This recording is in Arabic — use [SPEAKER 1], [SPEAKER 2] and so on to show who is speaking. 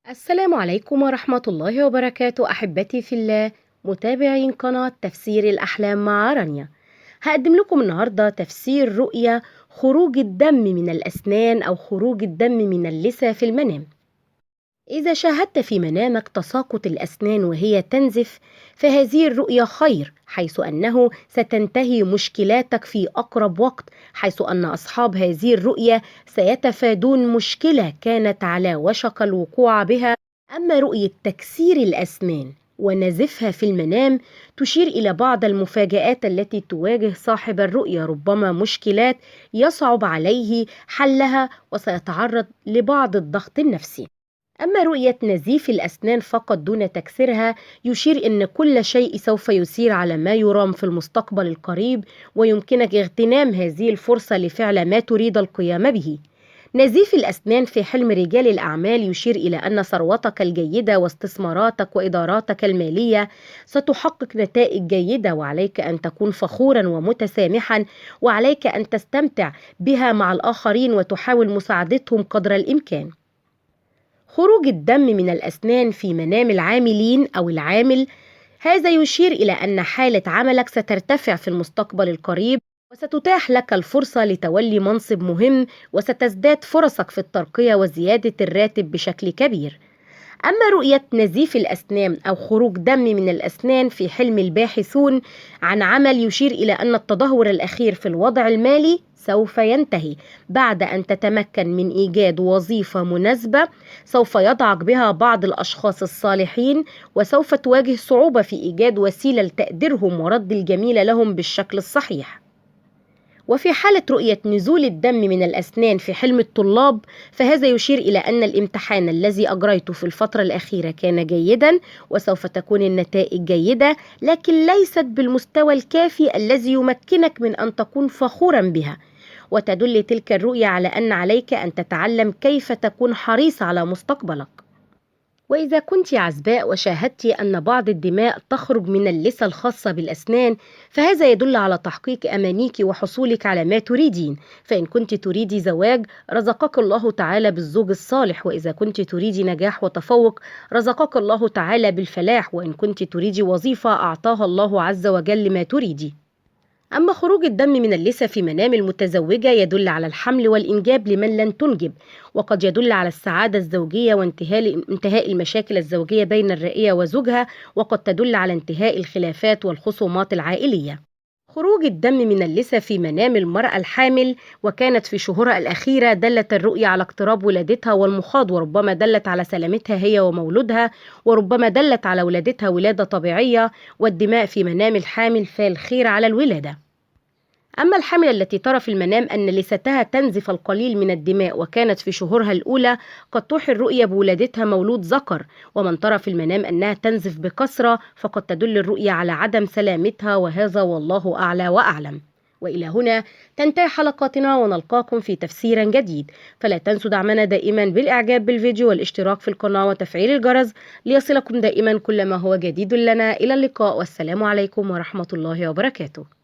[SPEAKER 1] السلام عليكم ورحمة الله وبركاته أحبتي في الله، متابعين قناة تفسير الأحلام مع رانيا. هقدم لكم النهاردة تفسير رؤية خروج الدم من الأسنان أو خروج الدم من اللثة في المنام. إذا شاهدت في منامك تساقط الأسنان وهي تنزف، فهذه الرؤية خير، حيث أنه ستنتهي مشكلاتك في أقرب وقت، حيث أن أصحاب هذه الرؤية سيتفادون مشكلة كانت على وشك الوقوع بها. أما رؤية تكسير الأسنان ونزفها في المنام تشير إلى بعض المفاجآت التي تواجه صاحب الرؤية، ربما مشكلات يصعب عليه حلها وسيتعرض لبعض الضغط النفسي. أما رؤية نزيف الأسنان فقط دون تكسيرها يشير أن كل شيء سوف يسير على ما يرام في المستقبل القريب، ويمكنك اغتنام هذه الفرصة لفعل ما تريد القيام به. نزيف الأسنان في حلم رجال الأعمال يشير إلى أن ثروتك الجيدة واستثماراتك وإداراتك المالية ستحقق نتائج جيدة، وعليك أن تكون فخورا ومتسامحا، وعليك أن تستمتع بها مع الآخرين وتحاول مساعدتهم قدر الإمكان. خروج الدم من الأسنان في منام العاملين أو العامل، هذا يشير إلى أن حالة عملك سترتفع في المستقبل القريب، وستتاح لك الفرصة لتولي منصب مهم، وستزداد فرصك في الترقية وزيادة الراتب بشكل كبير. أما رؤية نزيف الأسنان أو خروج دم من الأسنان في حلم الباحثون عن عمل يشير إلى أن التدهور الأخير في الوضع المالي سوف ينتهي بعد أن تتمكن من إيجاد وظيفة مناسبة سوف يدعك بها بعض الأشخاص الصالحين، وسوف تواجه صعوبة في إيجاد وسيلة لتقديرهم ورد الجميل لهم بالشكل الصحيح. وفي حالة رؤية نزول الدم من الأسنان في حلم الطلاب، فهذا يشير إلى أن الامتحان الذي أجريته في الفترة الأخيرة كان جيدا، وسوف تكون النتائج جيدة، لكن ليست بالمستوى الكافي الذي يمكنك من أن تكون فخورا بها. وتدل تلك الرؤية على أن عليك أن تتعلم كيف تكون حريص على مستقبلك. وإذا كنت عزباء وشاهدت أن بعض الدماء تخرج من اللثة الخاصة بالأسنان، فهذا يدل على تحقيق أمانيك وحصولك على ما تريدين. فإن كنت تريدي زواج، رزقك الله تعالى بالزوج الصالح، وإذا كنت تريدي نجاح وتفوق، رزقك الله تعالى بالفلاح، وإن كنت تريدي وظيفة أعطاها الله عز وجل ما تريدي. أما خروج الدم من اللثة في منام المتزوجة يدل على الحمل والإنجاب لمن لن تنجب، وقد يدل على السعادة الزوجية وانتهاء المشاكل الزوجية بين الرائية وزوجها، وقد تدل على انتهاء الخلافات والخصومات العائلية. خروج الدم من اللثة في منام المرأة الحامل وكانت في شهورها الأخيرة دلت الرؤية على اقتراب ولادتها والمخاض، وربما دلت على سلامتها هي ومولودها، وربما دلت على ولادتها ولادة طبيعية، والدماء في منام الحامل فالخير على الولادة. أما الحامل التي ترى في المنام أن لثتها تنزف القليل من الدماء وكانت في شهورها الأولى، قد توحي الرؤية بولادتها مولود ذكر. ومن ترى في المنام أنها تنزف بكثرة فقد تدل الرؤية على عدم سلامتها، وهذا والله أعلى وأعلم. وإلى هنا تنتهي حلقاتنا، ونلقاكم في تفسير جديد. فلا تنسوا دعمنا دائما بالإعجاب بالفيديو والاشتراك في القناة وتفعيل الجرس ليصلكم دائما كل ما هو جديد لنا. إلى اللقاء، والسلام عليكم ورحمة الله وبركاته.